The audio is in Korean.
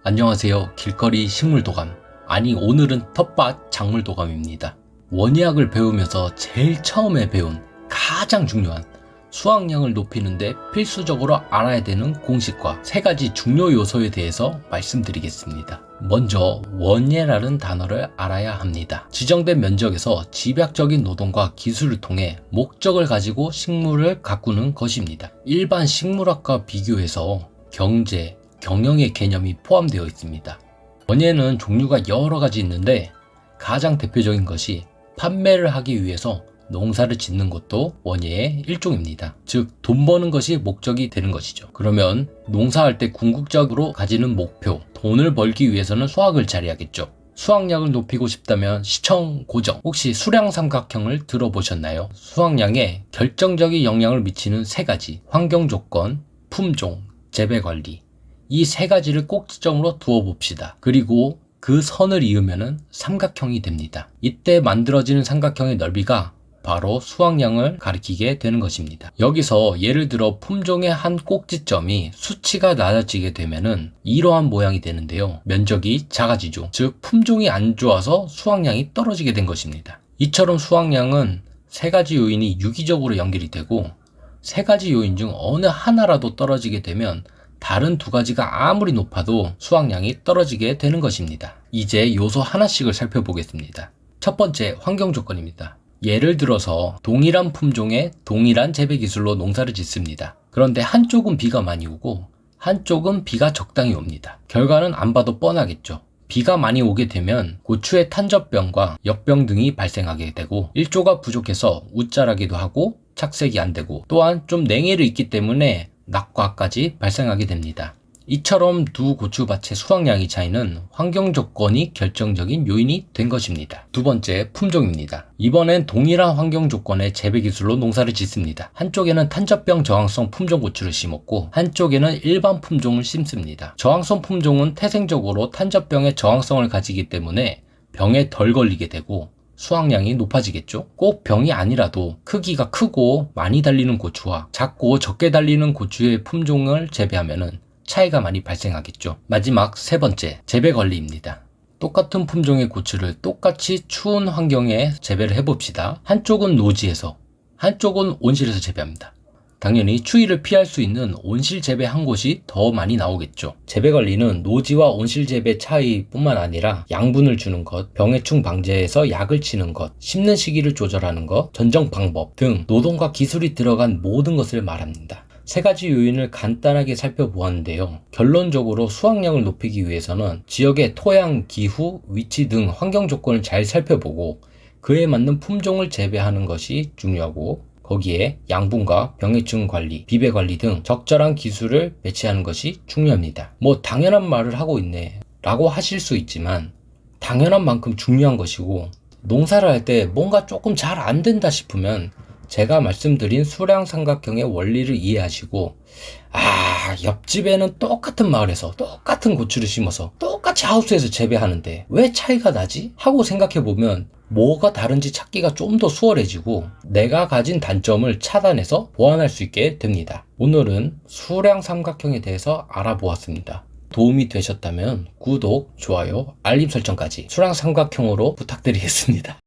안녕하세요. 길거리 식물도감, 아니 오늘은 텃밭 작물도감입니다. 원예학을 배우면서 제일 처음에 배운 가장 중요한 수확량을 높이는데 필수적으로 알아야 되는 공식과 세 가지 중요 요소에 대해서 말씀드리겠습니다. 먼저 원예라는 단어를 알아야 합니다. 지정된 면적에서 집약적인 노동과 기술을 통해 목적을 가지고 식물을 가꾸는 것입니다. 일반 식물학과 비교해서 경제, 경영의 개념이 포함되어 있습니다. 원예는 종류가 여러 가지 있는데 가장 대표적인 것이 판매를 하기 위해서 농사를 짓는 것도 원예의 일종입니다. 즉, 돈 버는 것이 목적이 되는 것이죠. 그러면 농사할 때 궁극적으로 가지는 목표, 돈을 벌기 위해서는 수확을 잘해야겠죠. 수확량을 높이고 싶다면 시청 고정, 혹시 수량 삼각형을 들어보셨나요? 수확량에 결정적인 영향을 미치는 세 가지, 환경 조건, 품종, 재배 관리, 이 세 가지를 꼭지점으로 두어 봅시다. 그리고 그 선을 이으면 삼각형이 됩니다. 이때 만들어지는 삼각형의 넓이가 바로 수확량을 가리키게 되는 것입니다. 여기서 예를 들어 품종의 한 꼭지점이 수치가 낮아지게 되면은 이러한 모양이 되는데요. 면적이 작아지죠. 즉 품종이 안 좋아서 수확량이 떨어지게 된 것입니다. 이처럼 수확량은 세 가지 요인이 유기적으로 연결이 되고 세 가지 요인 중 어느 하나라도 떨어지게 되면 다른 두 가지가 아무리 높아도 수확량이 떨어지게 되는 것입니다. 이제 요소 하나씩을 살펴보겠습니다. 첫 번째, 환경 조건입니다. 예를 들어서 동일한 품종의 동일한 재배 기술로 농사를 짓습니다. 그런데 한쪽은 비가 많이 오고 한쪽은 비가 적당히 옵니다. 결과는 안 봐도 뻔하겠죠. 비가 많이 오게 되면 고추의 탄저병과 역병 등이 발생하게 되고 일조가 부족해서 웃자라기도 하고 착색이 안 되고 또한 좀 냉해를 있기 때문에 낙과까지 발생하게 됩니다. 이처럼 두 고추밭의 수확량의 차이는 환경 조건이 결정적인 요인이 된 것입니다. 두 번째, 품종입니다. 이번엔 동일한 환경 조건의 재배 기술로 농사를 짓습니다. 한쪽에는 탄저병 저항성 품종 고추를 심었고 한쪽에는 일반 품종을 심습니다. 저항성 품종은 태생적으로 탄저병의 저항성을 가지기 때문에 병에 덜 걸리게 되고 수확량이 높아지겠죠. 꼭 병이 아니라도 크기가 크고 많이 달리는 고추와 작고 적게 달리는 고추의 품종을 재배하면은 차이가 많이 발생하겠죠. 마지막 세 번째, 재배 관리입니다. 똑같은 품종의 고추를 똑같이 추운 환경에 재배를 해봅시다. 한쪽은 노지에서, 한쪽은 온실에서 재배합니다. 당연히 추위를 피할 수 있는 온실 재배한 곳이 더 많이 나오겠죠. 재배 관리는 노지와 온실 재배 차이뿐만 아니라 양분을 주는 것, 병해충 방제에서 약을 치는 것, 심는 시기를 조절하는 것, 전정 방법 등 노동과 기술이 들어간 모든 것을 말합니다. 세 가지 요인을 간단하게 살펴보았는데요. 결론적으로 수확량을 높이기 위해서는 지역의 토양, 기후, 위치 등 환경 조건을 잘 살펴보고 그에 맞는 품종을 재배하는 것이 중요하고 거기에 양분과 병해충 관리, 비배 관리 등 적절한 기술을 배치하는 것이 중요합니다. 뭐 당연한 말을 하고 있네 라고 하실 수 있지만 당연한 만큼 중요한 것이고 농사를 할 때 뭔가 조금 잘 안 된다 싶으면 제가 말씀드린 수량 삼각형의 원리를 이해하시고 옆집에는 똑같은 마을에서 똑같은 고추를 심어서 똑같이 하우스에서 재배하는데 왜 차이가 나지? 하고 생각해보면 뭐가 다른지 찾기가 좀 더 수월해지고 내가 가진 단점을 차단해서 보완할 수 있게 됩니다. 오늘은 수량 삼각형에 대해서 알아보았습니다. 도움이 되셨다면 구독, 좋아요, 알림 설정까지 수량 삼각형으로 부탁드리겠습니다.